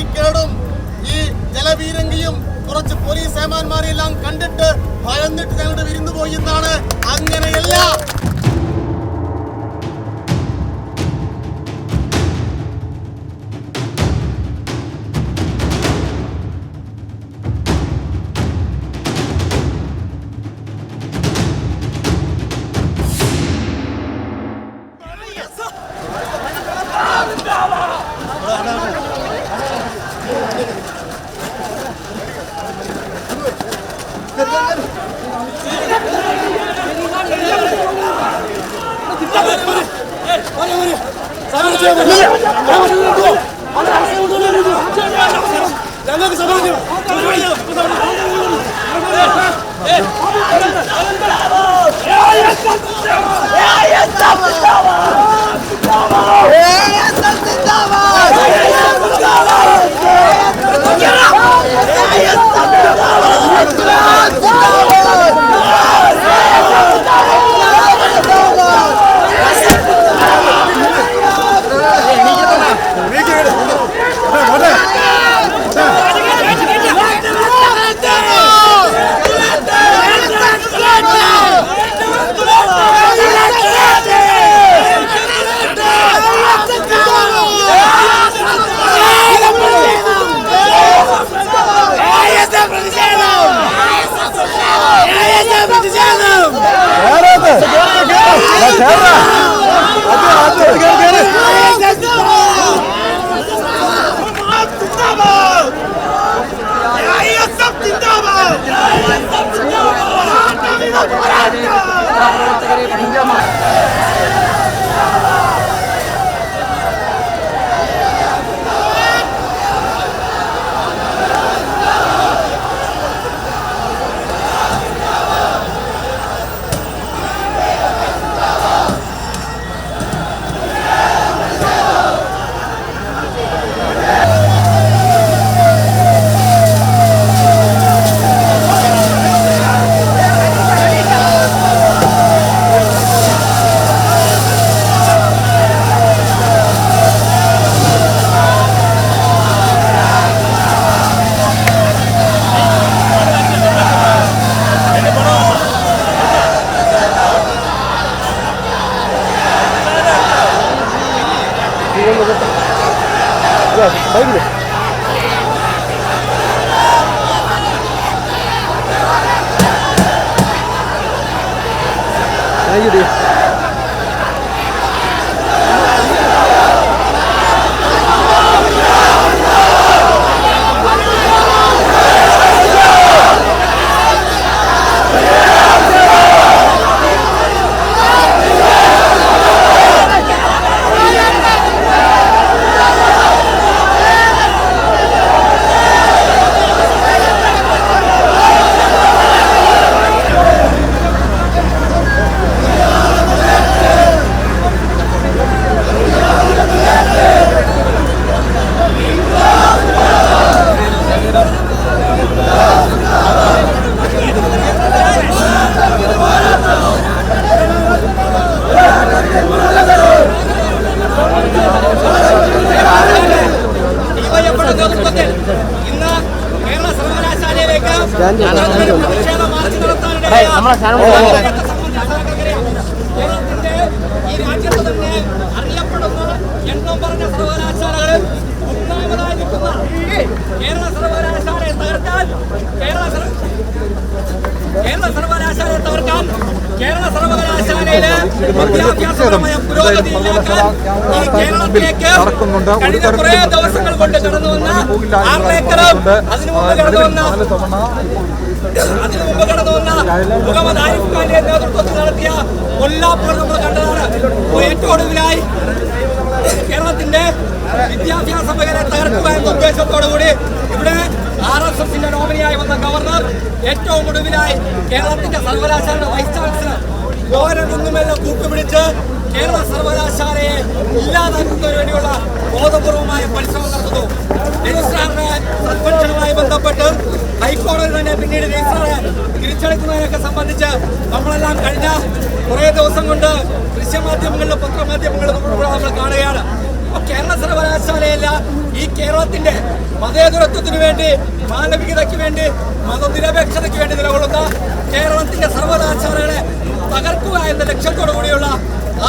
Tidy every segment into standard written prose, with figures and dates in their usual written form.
ബാരിക്കേഡും ഈ ജലപീരങ്കിയും കുറച്ച് പോലീസ് ഏമാന്മാരെല്ലാം കണ്ടിട്ട് ഭയന്നിട്ട് ഞങ്ങളുടെ വിരുന്നു പോയി എന്നാണ്. അങ്ങനെയല്ല. കേരള സർവകലാശാലയിലെ വിദ്യാഭ്യാസപരമായ പുരോഗതി കേരളത്തിലേക്ക് കഴിഞ്ഞ കുറേ ദിവസങ്ങൾ കൊണ്ട് കടന്നു വന്ന ആർലേക്കറും അതിനു മുമ്പ് കടന്നു വന്ന മുഹമ്മദ് ആരിഫ് ഖാന്റെ നേതൃത്വത്തിൽ നടത്തിയ കൊല്ലാപ്പുകൾ നമ്മൾ കണ്ടതാണ്. ഏറ്റവും ഒടുവിലായി കേരളത്തിന്റെ വിദ്യാഭ്യാസ മേഖലയെ തകർക്കുക എന്ന ഉദ്ദേശത്തോടുകൂടി ഇവിടെ RSSന്റെ നോമിനിയായി വന്ന ഗവർണർ ഏറ്റവും ഒടുവിലായി കേരളത്തിന്റെ സർവകലാശാലയുടെ വൈസ് ചാൻസലർ ഓരോന്നൊന്നുമെല്ലാം കൂട്ടുപിടിച്ച് കേരള സർവകലാശാലയെ ഇല്ലാതാക്കുന്നതിന് വേണ്ടിയുള്ള ബോധപൂർവമായ പരിശ്രമം നടത്തുന്നു. രജിസ്ട്രാറുടെ സസ്പെൻഷനുമായി ബന്ധപ്പെട്ട് ഹൈക്കോടതി തന്നെ പിന്നീട് രജിസ്ട്രാറെ തിരിച്ചെടുക്കുന്നതിനൊക്കെ സംബന്ധിച്ച് നമ്മളെല്ലാം കഴിഞ്ഞ കുറേ ദിവസം കൊണ്ട് ദൃശ്യമാധ്യമങ്ങളിലും പത്രമാധ്യമങ്ങളിലും നമ്മൾ കാണുകയാണ്. ഇപ്പൊ കേരള സർവകലാശാലയല്ല, ഈ കേരളത്തിന്റെ മതേതരത്വത്തിന് വേണ്ടി, മാനവികതയ്ക്ക് വേണ്ടി, മതനിരപേക്ഷതയ്ക്ക് വേണ്ടി നിലകൊള്ളുന്ന കേരളത്തിന്റെ സർവകലാശാലകളെ തകർക്കുക എന്ന ലക്ഷ്യത്തോടു കൂടിയുള്ള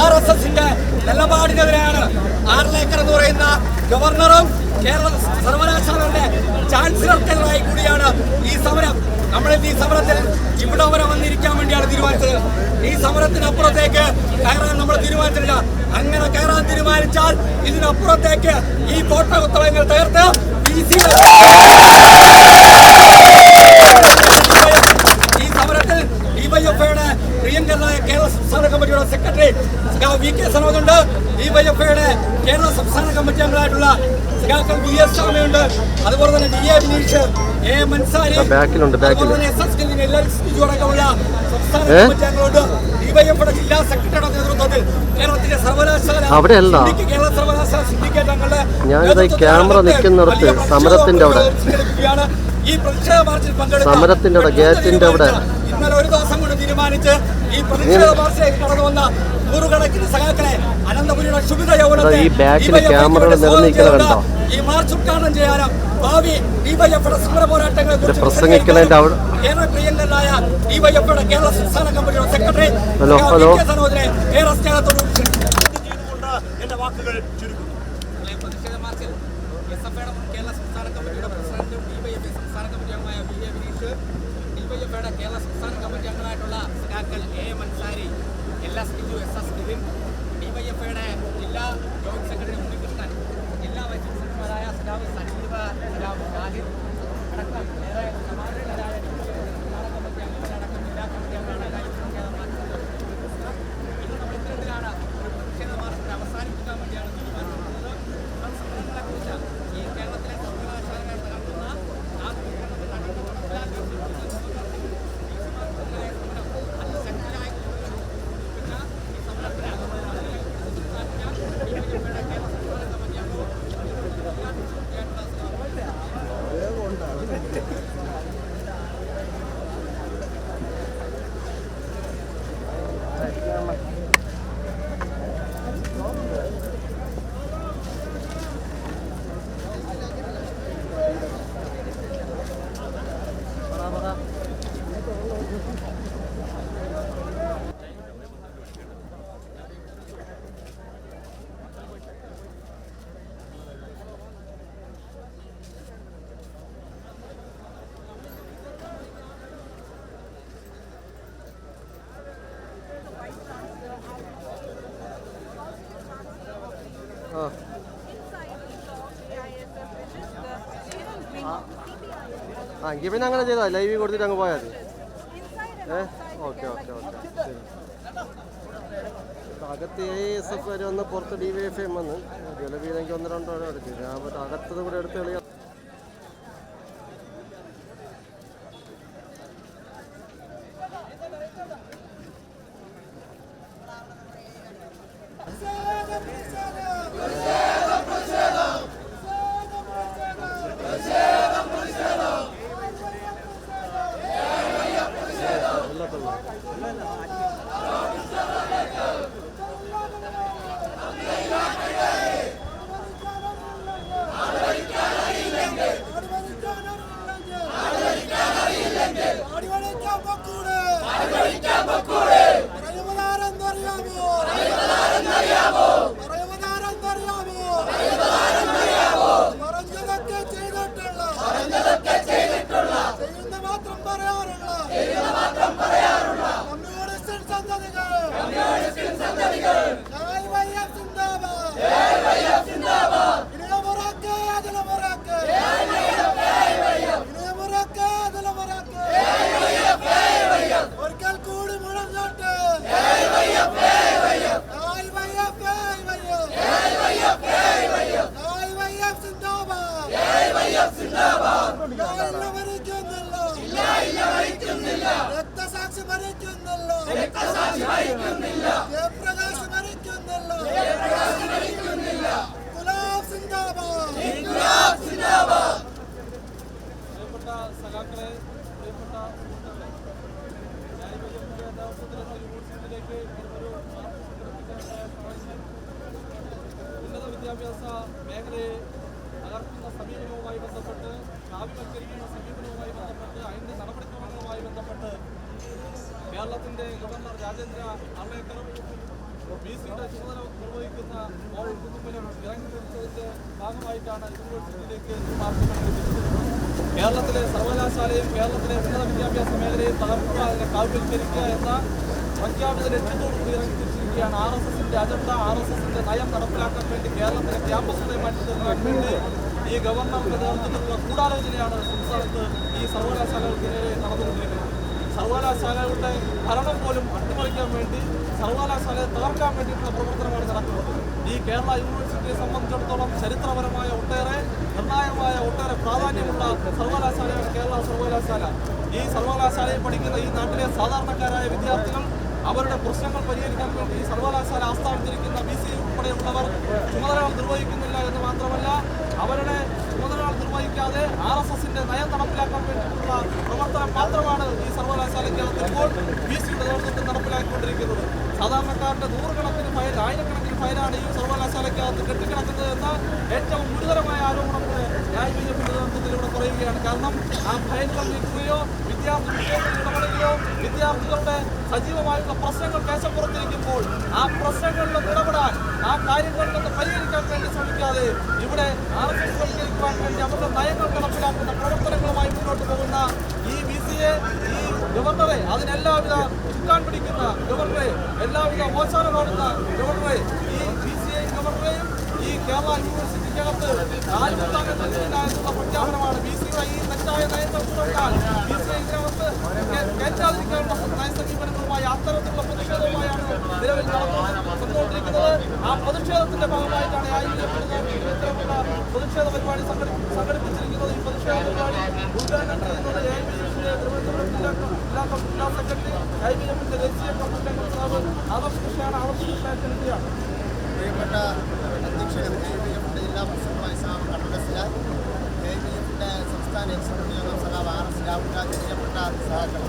RSSന്റെ നിലപാടിനെതിരെയാണ് ആർലേക്കർ എന്ന് പറയുന്ന ഗവർണറും കേരള സർവകലാശാലയുടെ ചാൻസലർക്കെതിരായി കൂടിയാണ് ഈ സമരം. നമ്മളിന്ന് ഈ സമരത്തിൽ ഇവിടെ വരെ വന്നിരിക്കാൻ വേണ്ടിയാണ് തീരുമാനിച്ചത്. ഈ സമരത്തിനപ്പുറത്തേക്ക് കയറാൻ നമ്മൾ തീരുമാനിച്ചില്ല. അങ്ങനെ കയറാൻ തീരുമാനിച്ചാൽ ഇതിനപ്പുറത്തേക്ക് ഈ കോട്ടകുത്തളങ്ങൾ തകർത്ത് ഈ സമരത്തിൽ ഡിവൈഎഫ്ഐയുടെ പ്രിയങ്കരനായ കേരള സംസ്ഥാന കമ്മിറ്റിയുടെ സെക്രട്ടറി VK സനോജുണ്ട്. ഡിവൈഎഫ്ഐയുടെ കേരള സംസ്ഥാന കമ്മിറ്റി അംഗങ്ങളായിട്ടുള്ള സഖാക്കൾ VS ശാമയുണ്ട്. അതുപോലെ തന്നെ DA ബിനീഷ്, A മൻസാരി, അടക്കമുള്ള സംസ്ഥാന കമ്മിറ്റി അംഗങ്ങളുണ്ട്. ഡിവൈഎഫ്ഐയുടെ ജില്ലാ സെക്രട്ടറിയുടെ നേതൃത്വത്തിൽ കേരളത്തിന്റെ സർവകലാശാല കേരള സർവകലാശാല സിൻഡിക്കേറ്റ് അംഗങ്ങളുടെ ഈ പ്രതിഷേധ മാർച്ചിൽ പങ്കെടുക്കാൻ ഇന്നലെ ഒരു ദിവസം കൊണ്ട് തീരുമാനിച്ച് ഈ പ്രതിഷേധ മാർച്ചിലേക്ക് കടന്നു വന്ന നൂറുകണക്കിന് സഖാക്കളെ അനന്തപുരിയുടെ ശുഭിത യൗവനത്തെ ഈ മാർച്ച് ഉദ്ഘാടനം ചെയ്യാനും ഭാവി ഡിവൈഎഫ്ഐയുടെ സമര പോരാട്ടങ്ങളെ കുറിച്ച് ഏറെ പ്രിയങ്കരനായ ഡിവൈഎഫ്ഐയുടെ കേരള സംസ്ഥാന കമ്മിറ്റിയുടെ സെക്രട്ടറി VK സനോജിനെ ഏറെ സ്നേഹത്തോട് എന്റെ വാക്കുകൾ ചുരുക്കുന്നു. പ്രതിഷേധ മാർച്ചിൽ SFഐയുടെ കേരള സംസ്ഥാന കമ്മിറ്റിയുടെ പ്രസിഡന്റും ഡിവൈഎഫ്ഐ സംസ്ഥാന കമ്മിറ്റി അംഗമായ VA ബിനീഷ്, ഡിവൈഎഫ്ഐയുടെ കേരള സംസ്ഥാന കമ്മിറ്റി അംഗങ്ങളായിട്ടുള്ള സഖാക്കൾ A മൻസാരി, LS Biju, SS Nitin, ഡിവൈഎഫ്ഐയുടെ ജില്ലാ ജോയിന്റ് സെക്രട്ടറി ഉണ്ണികൃഷ്ണൻ, ജില്ലാ വൈസ് പ്രസിഡന്റുമാരായ സഖാവ് സജീവ, സഖാവ് ഷാഹിദ് അടക്കം ഏറെ സമാനരായ സംസ്ഥാന കമ്മിറ്റി അംഗങ്ങളടക്കം ജില്ലാ കമ്മിറ്റി അംഗങ്ങളായ ഇന്ന് നമ്മൾ ഇത്തരത്തിലാണ് ഒരു പ്രതിഷേധ മാർച്ചിൽ അവസാനിപ്പിക്കാൻ വേണ്ടിയാണ് തീരുമാനിച്ചിട്ടുള്ളത്. സമരങ്ങളെക്കുറിച്ച് ഈ കേരളത്തിലെ സർവകലാശാലകളെ തകർക്കുന്ന എങ്കിൽ പിന്നെ അങ്ങനെ ചെയ്താൽ ലൈവ് കൊടുത്തിട്ട് അങ്ങ് പോയാൽ മതി. ഓക്കെ ഓക്കെ ഓക്കെ ശരി. അകത്ത് ASF വരെ വന്ന് പുറത്ത് DYFI വന്ന് ജലവീരെങ്കിൽ 1-2 തവണ എടുത്തു. ഞാൻ മറ്റേ അകത്തത് കൂടെ എടുത്ത് കളിയാ. വിദ്യാഭ്യാസ മേഖലയെ തകർക്കുന്ന സമീപനവുമായി ബന്ധപ്പെട്ട്, കാവ്യവൽക്കരിക്കുന്ന സമീപനവുമായി ബന്ധപ്പെട്ട്, അതിൻ്റെ നടപടിക്രമങ്ങളുമായി ബന്ധപ്പെട്ട് കേരളത്തിൻ്റെ ഗവർണർ രാജേന്ദ്ര ആർലേക്കറും BC-യുടെ ചുമതല നിർവഹിക്കുന്ന മോഹൻ കുന്നുമ്മലും ഇറങ്ങിത്തിരിച്ചതിൻ്റെ ഭാഗമായിട്ടാണ് യൂണിവേഴ്സിറ്റിയിലേക്ക് മാർച്ചുകൾ എത്തിച്ചത്. കേരളത്തിലെ സർവകലാശാലയും കേരളത്തിലെ ഉന്നത വിദ്യാഭ്യാസ മേഖലയും തകർക്കുക, അതിനെ കാവ്യവൽക്കരിക്കുക എന്ന പ്രഖ്യാപിത ലക്ഷ്യത്തോടുകൂടി ഇറങ്ങിത്തിരിച്ചിരിക്കുകയാണ്. RSSന്റെ അജണ്ട, RSSന്റെ നയം നടപ്പിലാക്കാൻ വേണ്ടി കേരളത്തിലെ ക്യാമ്പസുകളെ മാറ്റി നിർത്താൻ വേണ്ടി ഈ ഗവർണറുടെ നേതൃത്വത്തിലുള്ള ഗൂഢാലോചനയാണ് സംസ്ഥാനത്ത് ഈ സർവകലാശാലകൾക്കെതിരെ നടന്നുകൊണ്ടിരിക്കുന്നത്. സർവകലാശാലകളുടെ ഭരണം പോലും അട്ടിമറിക്കാൻ വേണ്ടി, സർവകലാശാലയെ തകർക്കാൻ വേണ്ടിയിട്ടുള്ള പ്രവർത്തനമാണ് നടക്കുന്നത്. ഈ കേരള യൂണിവേഴ്സിറ്റിയെ സംബന്ധിച്ചിടത്തോളം ചരിത്രപരമായ ഒട്ടേറെ നിർണായകമായ ഒട്ടേറെ പ്രാധാന്യമുള്ള സർവകലാശാലയാണ് കേരള സർവകലാശാല. ഈ സർവകലാശാലയിൽ പഠിക്കുന്ന ഈ നാട്ടിലെ സാധാരണക്കാരായ വിദ്യാർത്ഥികൾ അവരുടെ പ്രശ്നങ്ങൾ പരിഹരിക്കാൻ വേണ്ടി ഈ സർവകലാശാല ആസ്ഥാനത്തിരിക്കുന്ന BC ഉൾപ്പെടെയുള്ളവർ ചുമതലകൾ നിർവഹിക്കുന്നില്ല എന്ന് മാത്രമല്ല, അവരുടെ ചുമതലകൾ നിർവഹിക്കാതെ RSSന്റെ നയം നടപ്പിലാക്കാൻ വേണ്ടിയിട്ടുള്ള പ്രവർത്തനം മാത്രമാണ് ഈ സർവകലാശാലയ്ക്കകത്ത് ഇപ്പോൾ BC-യുടെ നേതൃത്വത്തിൽ നടപ്പിലാക്കിക്കൊണ്ടിരിക്കുന്നത്. സാധാരണക്കാരുടെ നൂറുകണക്കിന് ഫയൽ, ആയിരക്കണക്കിന് ഫയലാണ് ഈ സർവകലാശാലയ്ക്കകത്ത് കെട്ടിക്കിടക്കുന്നത് എന്ന ഏറ്റവും ഗുരുതരമായ ആരോപണം ന്യായീകരിക്കുന്ന നേതൃത്വത്തിൽ ഇവിടെ പറയുകയാണ്. കാരണം ആ ഫയലുകൾ നീക്കുകയോ വിദ്യാർത്ഥി വിഷയങ്ങളിൽ ഇടപെടുകയോ വിദ്യാർത്ഥികളുടെ സജീവമായുള്ള പ്രശ്നങ്ങൾ കേശപ്പുറത്തിരിക്കുമ്പോൾ ആ പ്രശ്നങ്ങളിൽ ഇടപെടാൻ, ആ കാര്യങ്ങളിലൊന്ന് പരിഹരിക്കാൻ വേണ്ടി ശ്രമിക്കാതെ ഇവിടെ RSS വൽക്കരിക്കുവാൻ വേണ്ടി അവരുടെ നയങ്ങൾ നടപ്പിലാക്കുന്ന പ്രവർത്തനങ്ങളുമായി മുന്നോട്ട് പോകുന്ന ഈ BC-യെ, ഈ ഗവർണറെ, അതിനെല്ലാവിധ ചുക്കാൻ പിടിക്കുന്ന ഗവർണറെ, എല്ലാവിധ ഓശാന കാണുന്ന ഗവർണറെ, ഈ BC-യെയും ഗവർണറെയും ഈ കേരള യൂണിവേഴ്സിറ്റിക്കകത്ത് കാലുകുത്താൻ കഴിയില്ല എന്നുള്ള പ്രഖ്യാപനമാണ്. BC-യുടെ ഈ തെറ്റായ നയങ്ങൾ തുടർന്നാൽ BC-യെ ഇതിനകത്ത് കയറ്റാതിരിക്കാനുള്ള നയസമീപനങ്ങളുമായി അത്തരത്തിലുള്ള പ്രതിഷേധവുമായാണ് നിലവിൽ നടന്നുകൊണ്ടിരിക്കുന്നത്. ആ പ്രതിഷേധത്തിന്റെ ഭാഗമായിട്ടാണ് ഇത്തരത്തിലുള്ള പ്രതിഷേധ പരിപാടി സംഘടിപ്പിച്ചിരിക്കുന്നത്. ഈ പ്രതിഷേധ പരിപാടി ഉദ്ഘാടനം ചെയ്യുന്നത് AIBF-ന്റെ തിരുവനന്തപുരം ജില്ലാ സെക്രട്ടറി, AIBF-ന്റെ ദേശീയ കമ്മിറ്റി നേതാവ് ആദർശ് കൃഷ്ണയാണ്. ആദർശ് കൃഷ്ണയാണ് പ്രിയപ്പെട്ട അധ്യക്ഷനും AIBF-ന്റെ ജില്ലാ പ്രസിഡന്റുമായ സഹാബ് കണ്ണൂർ, AIBF-ന്റെ സംസ്ഥാന എക്സിക്യൂട്ടീവ് അംഗം സഹാബ് RS രാഹുൽ, പ്രിയപ്പെട്ട സഹാക്കൾ,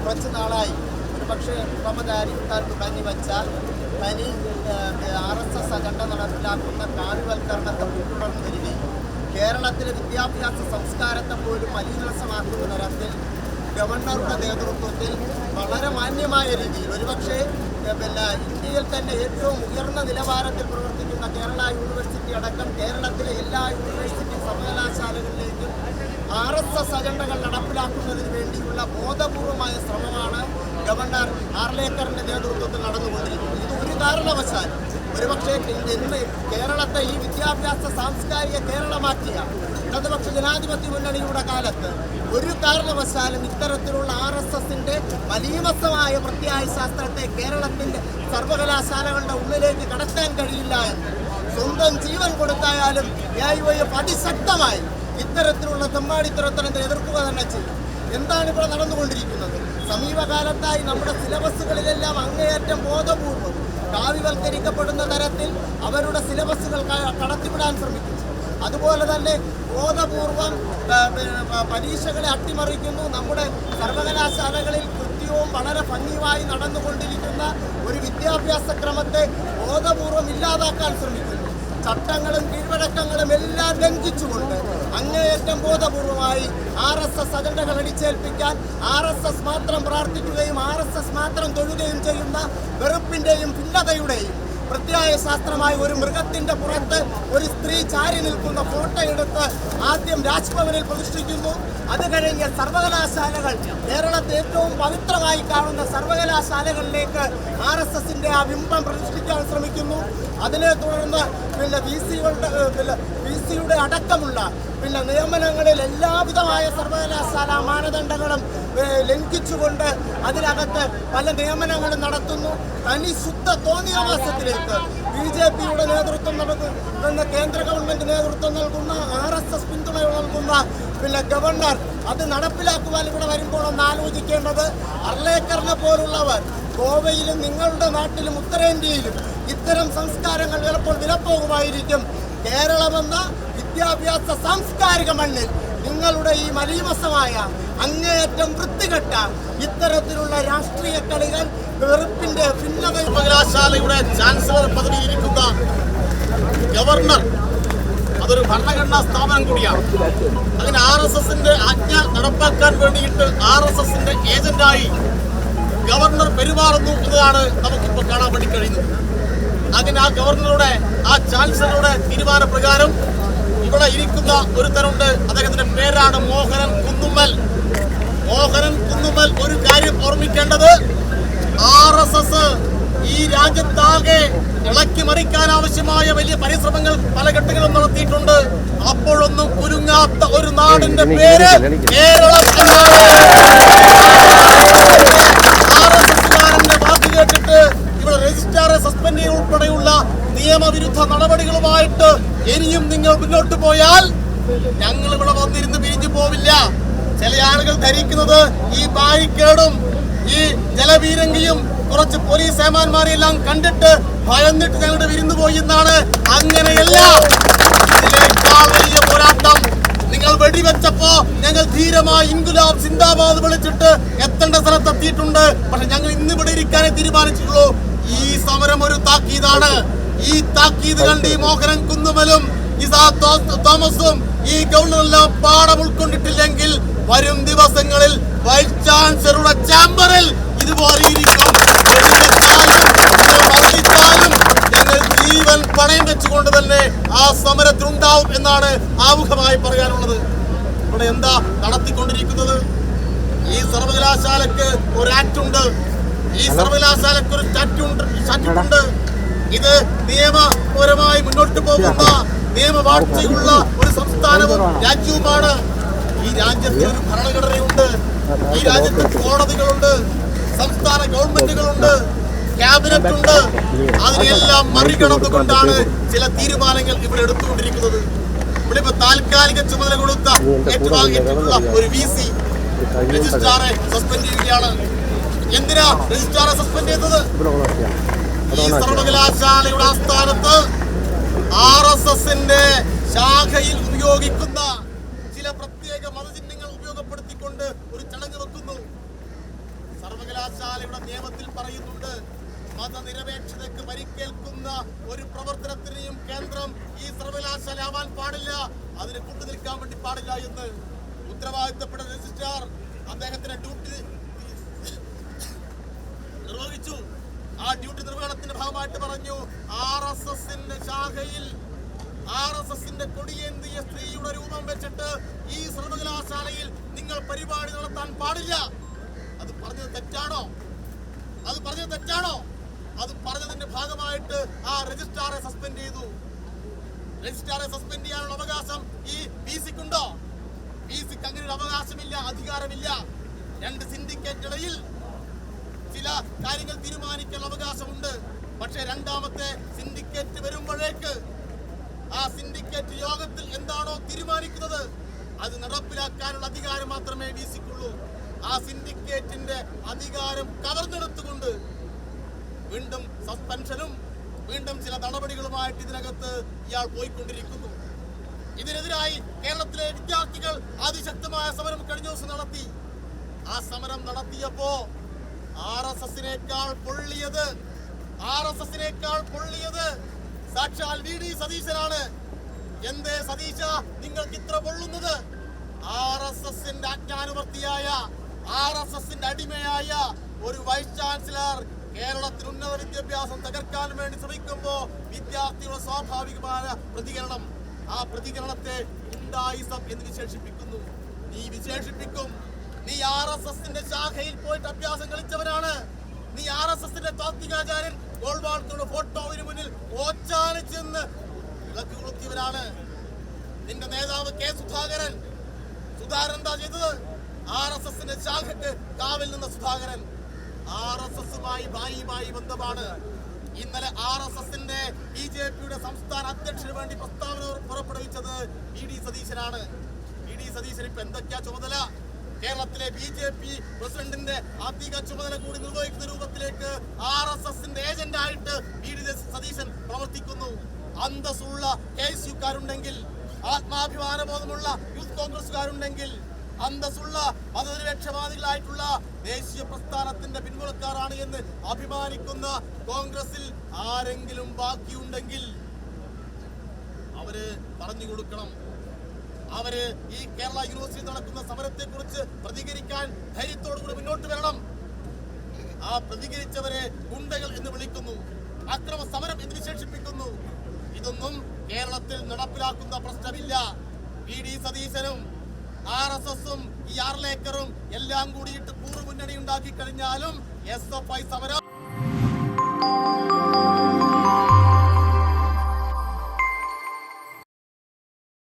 കുറച്ച് നാളായി ഒരുപക്ഷെ മുഖ്യമന്ത്രി തുടങ്ങിവെച്ച തനി RSS അജണ്ട നടപ്പിലാക്കുന്ന കാവ്യവൽക്കരണത്തെ പിന്തുടർന്നു വരികയും കേരളത്തിലെ വിദ്യാഭ്യാസ സംസ്കാരത്തെ പോലും മലീനസമാക്കുന്ന തരത്തിൽ ഗവർണറുടെ നേതൃത്വത്തിൽ വളരെ മാന്യമായ രീതിയിൽ, ഒരുപക്ഷെ ഇന്ത്യയിൽ തന്നെ ഏറ്റവും ഉയർന്ന നിലവാരത്തിൽ പ്രവർത്തിക്കുന്ന കേരള യൂണിവേഴ്സിറ്റി അടക്കം കേരളത്തിലെ എല്ലാ യൂണിവേഴ്സിറ്റി സർവകലാശാലകളിലേക്കും RSS അജണ്ടകൾ നടപ്പിലാക്കുന്നതിന് വേണ്ടിയുള്ള ബോധപൂർവമായ ശ്രമമാണ് ഗവർണർ ആർലേക്കറിന്റെ നേതൃത്വത്തിൽ നടന്നുകൊണ്ടിരിക്കുന്നത്. ഇത് ഒരു കാരണവശാലും ഒരുപക്ഷെ ഇന്ന് കേരളത്തെ ഈ വിദ്യാഭ്യാസ സാംസ്കാരിക കേരളമാക്കിയ ഇടതുപക്ഷ ജനാധിപത്യ മുന്നണിയുടെ കാലത്ത് ഒരു കാരണവശാലും ഇത്തരത്തിലുള്ള RSSന്റെ മലീമസമായ പ്രത്യായ ശാസ്ത്രത്തെ കേരളത്തിന്റെ സർവകലാശാലകളുടെ ഉള്ളിലേക്ക് കടത്താൻ കഴിയില്ല എന്ന് സ്വന്തം ജീവൻ കൊടുത്തായാലും AIYF അതിശക്തമായി ഇത്തരത്തിലുള്ള തെമ്മാടിത്തരത്തിനെ എതിർക്കുക തന്നെ ചെയ്യും. എന്താണ് ഇവിടെ നടന്നുകൊണ്ടിരിക്കുന്നത്? സമീപകാലത്തായി നമ്മുടെ സിലബസുകളിലെല്ലാം അങ്ങേയറ്റം ബോധപൂർവം കാവ്യവൽക്കരിക്കപ്പെടുന്ന തരത്തിൽ അവരുടെ സിലബസുകൾ കടത്തിവിടാൻ ശ്രമിക്കുന്നു. അതുപോലെ തന്നെ ബോധപൂർവം പരീക്ഷകളെ അട്ടിമറിക്കുന്നു. നമ്മുടെ സർവകലാശാലകളിൽ കൃത്യവും വളരെ ഭംഗിയായി നടന്നുകൊണ്ടിരിക്കുന്ന ഒരു വിദ്യാഭ്യാസ ക്രമത്തെ ബോധപൂർവം ഇല്ലാതാക്കാൻ ശ്രമിക്കുന്നു. ചട്ടങ്ങളും കീഴ്വഴക്കങ്ങളും എല്ലാം ലംഘിച്ചുകൊണ്ട് അങ്ങേയറ്റം ബോധപൂർവമായി RSS അജണ്ടകൾ അടിച്ചേൽപ്പിക്കാൻ, RSS മാത്രം പ്രാർത്ഥിക്കുകയും RSS മാത്രം തൊഴുകയും ചെയ്യുന്ന വെറുപ്പിന്റെയും ഭിന്നതയുടെയും പ്രത്യായ ശാസ്ത്രമായി ഒരു മൃഗത്തിന്റെ പുറത്ത് ഒരു സ്ത്രീ ചാരി നിൽക്കുന്ന ഫോട്ടോ എടുത്ത് ആദ്യം രാജ്ഭവനിൽ പ്രതിഷ്ഠിക്കുന്നു. അത് കഴിഞ്ഞ് സർവകലാശാലകൾ, കേരളത്തെ ഏറ്റവും പവിത്രമായി കാണുന്ന സർവകലാശാലകളിലേക്ക് RSSന്റെ ആ ബിംബം പ്രതിഷ്ഠിക്കാൻ ശ്രമിക്കുന്നു. അതിനെ തുടർന്ന് BC-യുടെ അടക്കമുള്ള നിയമനങ്ങളിൽ എല്ലാവിധമായ സർവകലാശാല മാനദണ്ഡങ്ങളും ലംഘിച്ചുകൊണ്ട് അതിനകത്ത് പല നിയമനങ്ങളും നടത്തുന്നു. തനി ശുദ്ധ തോന്നിയവാസത്തിലേക്ക് BJP-യുടെ നേതൃത്വം നൽകുന്ന, കേന്ദ്ര ഗവൺമെന്റ് നേതൃത്വം നൽകുന്ന, RSS പിന്തുണ നൽകുന്ന ഗവർണർ അത് നടപ്പിലാക്കുവാൻ ഇവിടെ വരുമ്പോൾ ഒന്ന് ആലോചിക്കേണ്ടത്, അർലേക്കറിനെ പോലുള്ളവർ ഗോവയിലും നിങ്ങളുടെ നാട്ടിലും ഉത്തരേന്ത്യയിലും ഇത്തരം സംസ്കാരങ്ങൾ ചിലപ്പോൾ വിലപ്പോകുമായിരിക്കും. കേരളമെന്ന വിദ്യാഭ്യാസ സാംസ്കാരിക മണ്ണിൽ നിങ്ങളുടെ ഈ മലീമസമായ അങ്ങേയറ്റം വൃത്തികെട്ട ഇത്തരത്തിലുള്ള രാഷ്ട്രീയ കളികൾ, വെറുപ്പിന്റെ ഭിന്നത, സർവകലാശാലയുടെ ചാൻസലർ പദവിയിരിക്കുന്ന ഗവർണർ അതൊരു ഭരണഘടനാ സ്ഥാപനം കൂടിയാണ്. അങ്ങനെ RSSന്റെ ആജ്ഞ നടപ്പാക്കാൻ വേണ്ടിയിട്ട് RSSന്റെ ഏജന്റായി ഗവർണർ പെരുമാറുന്നു എന്നതാണ് നമുക്കിപ്പോൾ കാണാൻ വേണ്ടി കഴിയുന്നത്. അങ്ങനെ ആ ഗവർണറുടെ ആ ചാൻസലറുടെ തീരുമാനപ്രകാരം ഇവിടെ ഇരിക്കുന്ന ഒരുത്തരുണ്ട്. അദ്ദേഹത്തിന്റെ പേരാണ് മോഹനൻ കുന്നുമ്മൽ. മോഹനൻ കുന്നുമ്മൽ ഒരു കാര്യം ഓർമ്മിക്കേണ്ടത്, RSS ഈ രാജ്യത്താകെ ഇളക്കി മറിക്കാൻ ആവശ്യമായ വലിയ പരിശ്രമങ്ങൾ പല ഘട്ടങ്ങളും നടത്തിയിട്ടുണ്ട്. അപ്പോഴൊന്നും കുലുങ്ങാത്ത ഒരു നാടിന്റെ പേര് കേരളം എന്നാണ്. RSSകാരന്റെ വാക്ക് കേട്ടിട്ട് ഇവിടെ രജിസ്ട്രാറെ സസ്പെൻഡ് ചെയ്യുക ഉൾപ്പെടെയുള്ള നിയമവിരുദ്ധ നടപടികളുമായിട്ട് ഇനിയും നിങ്ങൾ മുന്നോട്ട് പോയാൽ ഞങ്ങൾ ഇവിടെ വന്നിരുന്ന് പിരിഞ്ഞു പോവില്ല. ചില ആളുകൾ ധരിക്കുന്നത് ഈ ബാരിക്കേഡും ഈ ജലപീരങ്കിയും കുറച്ച് പോലീസ് ഏമാന്മാരെല്ലാം കണ്ടിട്ട് ഭയന്നിട്ട് ഞങ്ങളുടെ വിരുന്നു പോയി എന്നാണ്. അങ്ങനെയല്ല. ഇതിനേക്കാൾ വലിയ പോരാട്ടം നിങ്ങൾ വെടിവെച്ചപ്പോ ഞങ്ങൾ ധീരമായി ഇൻകുലാബ് സിന്ദാബാദ് വിളിച്ചിട്ട് എത്തേണ്ട സ്ഥലത്തെത്തിയിട്ടുണ്ട്. പക്ഷെ ഞങ്ങൾ ഇന്ന് ഇവിടെ ഇരിക്കാനേ തീരുമാനിച്ചിട്ടുള്ളൂ. ഈ സമരം ഒരു താക്കീതാണ്. ഈ താക്കീത് കണ്ട് ഈ മോഹനൻ കുന്നുമലും തോമസും ഈ ഗവർണറെല്ലാം പാഠം ഉൾക്കൊണ്ടിട്ടില്ലെങ്കിൽ വരും ദിവസങ്ങളിൽ വൈസ് ചാൻസലറുടെ ചേംബറിൽ ഇതുപോലെ ഇരിക്കും. ഞങ്ങൾ ജീവൻ പണയം വെച്ചുകൊണ്ട് തന്നെ ആ സമരത്തിലുണ്ടാവും എന്നാണ് ആമുഖമായി പറയാനുള്ളത്. ഇവിടെ എന്താ നടത്തിക്കൊണ്ടിരിക്കുന്നത്? ഈ സർവകലാശാലക്ക് ഒരു ആക്ട് ഉണ്ട്. ഈ സർവകലാശാലക്ക് ഒരു സ്റ്റാറ്റ്യൂട്ടുണ്ട്. ഇത് നിയമപരമായി മുന്നോട്ട് പോകുന്ന നിയമവാഴ്ചയുള്ള ഒരു സംസ്ഥാനവും രാജ്യവുമാണ്. ഈ രാജ്യത്ത് ഒരു ഭരണഘടനയുണ്ട്. ഈ രാജ്യത്ത് കോടതികളുണ്ട്, സംസ്ഥാന ഗവൺമെന്റുകളുണ്ട്, ക്യാബിനറ്റ് ഉണ്ട്. അതിനെല്ലാം മറികടന്നുകൊണ്ടാണ് ചില തീരുമാനങ്ങൾ ഇവിടെ എടുത്തുകൊണ്ടിരിക്കുന്നത്. ഇവിടെ ഇപ്പൊ താൽക്കാലിക ചുമതല കൊടുത്ത ഏറ്റുവാങ്ങിയിട്ടുള്ള ഒരു VC രജിസ്ട്രാറെ സസ്പെൻഡ് ചെയ്യുകയാണ്. എന്തിനാ രജിസ്ട്രാറെ സസ്പെൻഡ് ചെയ്തത്? ഈ സർവകലാശാലയുടെ ആസ്ഥാനത്ത് RSSന്റെ ശാഖയിൽ ഉപയോഗിക്കുന്ന ചില പ്രത്യേക മതചിഹ്നങ്ങൾ ഉപയോഗപ്പെടുത്തിക്കൊണ്ട് ഒരു ചടങ്ങ് വെക്കുന്നു. സർവകലാശാലയുടെ നിയമത്തിൽ പറയുന്നുണ്ട്, മതനിരപേക്ഷതയ്ക്ക് പരിക്കേൽക്കുന്ന ഒരു പ്രവർത്തനത്തിനെയും കേന്ദ്രം ഈ സർവകലാശാല ആവാൻ പാടില്ല, അതിന് കൂട്ടുനിൽക്കാൻ വേണ്ടി പാടില്ല എന്ന് ഉത്തരവാദിത്തപ്പെട്ട രജിസ്ട്രാർ അദ്ദേഹത്തിന്റെ ഡ്യൂട്ടി നിർവഹിച്ചു. ആ ഡ്യൂട്ടി നിർവഹണത്തിന്റെ ഭാഗമായിട്ട് പറഞ്ഞു, RSSന്റെ ശാഖയിൽ RSSന്റെ കൊടിയേന്തിയ സ്ത്രീയുടെ രൂപം വെച്ചിട്ട് ഈ സർവകലാശാലയിൽ നിങ്ങൾ പരിപാടി നടത്താൻ പാടില്ല. അത് പറഞ്ഞത് തെറ്റാണോ? അത് പറഞ്ഞതിന്റെ ഭാഗമായിട്ട് ആ രജിസ്ട്രാറെ സസ്പെൻഡ് ചെയ്തു. രജിസ്ട്രാറെ സസ്പെൻഡ് ചെയ്യാനുള്ള അവകാശം ഈ VCക്കുണ്ടോ? VCക്ക് അങ്ങനെ ഒരു അവകാശമില്ല, അധികാരമില്ല. രണ്ട് സിൻഡിക്കേറ്റിനിടയിൽ ചില കാര്യങ്ങൾ തീരുമാനിക്കാനുള്ള അവകാശമുണ്ട്. പക്ഷേ രണ്ടാമത്തെ സിൻഡിക്കേറ്റ് വരുമ്പോഴേക്ക് ആ സിൻഡിക്കേറ്റ് യോഗത്തിൽ എന്താണോ തീരുമാനിക്കുന്നത് അത് നടപ്പിലാക്കാനുള്ള അധികാരം മാത്രമേ VCക്കുള്ളൂ. ആ സിൻഡിക്കേറ്റിന്റെ അധികാരം കവർന്നെടുത്തുകൊണ്ട് വീണ്ടും സസ്പെൻഷനും വീണ്ടും ചില നടപടികളുമായിട്ട് ഇതിനകത്ത് ഇയാൾ പോയിക്കൊണ്ടിരിക്കുന്നു. ഇതിനെതിരായി കേരളത്തിലെ വിദ്യാർത്ഥികൾ അതിശക്തമായ സമരം കഴിഞ്ഞ ദിവസം നടത്തി. ആ സമരം നടത്തിയപ്പോ RSSനേക്കാൾ പൊള്ളിയത് സാക്ഷാൽ VD സതീശനാണ്. എന്തേ സതീശ നിങ്ങൾക്ക് ഇത്ര പൊള്ളുന്നത്? RSSന്റെ ആജ്ഞാനുവർത്തിയായ RSSന്റെ അടിമയായ ഒരു വൈസ് ചാൻസലർ കേരളത്തിൽ ഉന്നത വിദ്യാഭ്യാസം തകർക്കാൻ വേണ്ടി ശ്രമിക്കുമ്പോൾ വിദ്യാർത്ഥികളുടെ സ്വാഭാവികമായ പ്രതികരണം, ആ പ്രതികരണത്തെ ഗുണ്ടായിസം എന്ന് വിശേഷിപ്പിക്കുന്നു. നീ RSSന്റെ ശാഖയിൽ പോയിട്ട് അഭ്യാസം കളിച്ചവരാണ്. നീ RSSന്റെ താത്വികാചാര്യൻ ഗോൾവാൾക്കറുടെ ഫോട്ടോവിന് മുന്നിൽ ഓച്ചാനിച്ചെന്ന് വിളക്ക് കൊളുത്തിയവരാണ്. നിന്റെ നേതാവ് K. സുധാകരൻ എന്താ ചെയ്തത്? RSSന്റെ ശാഖയ്ക്ക് കാവൽ നിന്ന സുധാകരൻ RSSുമായി ഭായിയുമായി ബന്ധമാണ്. ഇന്നലെ RSSന്റെ BJPയുടെ സംസ്ഥാന അധ്യക്ഷന് വേണ്ടി പ്രസ്താവന പുറപ്പെടുവിച്ചത് VD സതീശനാണ്. VD സതീശൻ ഇപ്പൊ എന്തൊക്കെയാ ചുമതല? കേരളത്തിലെ BJP പ്രസിഡന്റിന്റെ അധിക ചുമതല കൂടി നിർവഹിക്കുന്ന രൂപത്തിലേക്ക് RSSന്റെ ഏജന്റായിട്ട് VD സതീശൻ പ്രവർത്തിക്കുന്നു. അന്തസ്സുള്ള KSUക്കാരുണ്ടെങ്കിൽ, ആത്മാഭിമാനബോധമുള്ള യൂത്ത് കോൺഗ്രസുകാരുണ്ടെങ്കിൽ, അന്തസ്സുള്ള മതനിരപേക്ഷവാദികളായിട്ടുള്ള ദേശീയ പ്രസ്ഥാനത്തിന്റെ പിന്മുറക്കാരാണ് എന്ന് അഭിമാനിക്കുന്ന കോൺഗ്രസിൽ ആരെങ്കിലും ബാക്കിയുണ്ടെങ്കിൽ അവര് പറഞ്ഞു കൊടുക്കണം. അവര് ഈ കേരള യൂണിവേഴ്സിറ്റി നടക്കുന്ന സമരത്തെ കുറിച്ച് പ്രതികരിക്കാൻ ധൈര്യത്തോടുകൂടി മുന്നോട്ട് വരണം. ആ പ്രതികരിച്ചവരെ ഗുണ്ടകൾ എന്ന് വിളിക്കുന്നു, അക്രമ സമരം എന്ന് വിശേഷിപ്പിക്കുന്നു. ഇതൊന്നും കേരളത്തിൽ നടപ്പിലാക്കുന്ന പ്രശ്നമില്ല. വി.ഡി. സതീശനും RSSും ഈ ആർലേക്കറും എല്ലാം കൂടിയിട്ട് കൂറുമുന്നണി ഉണ്ടാക്കി കഴിഞ്ഞാലും SFI സമരം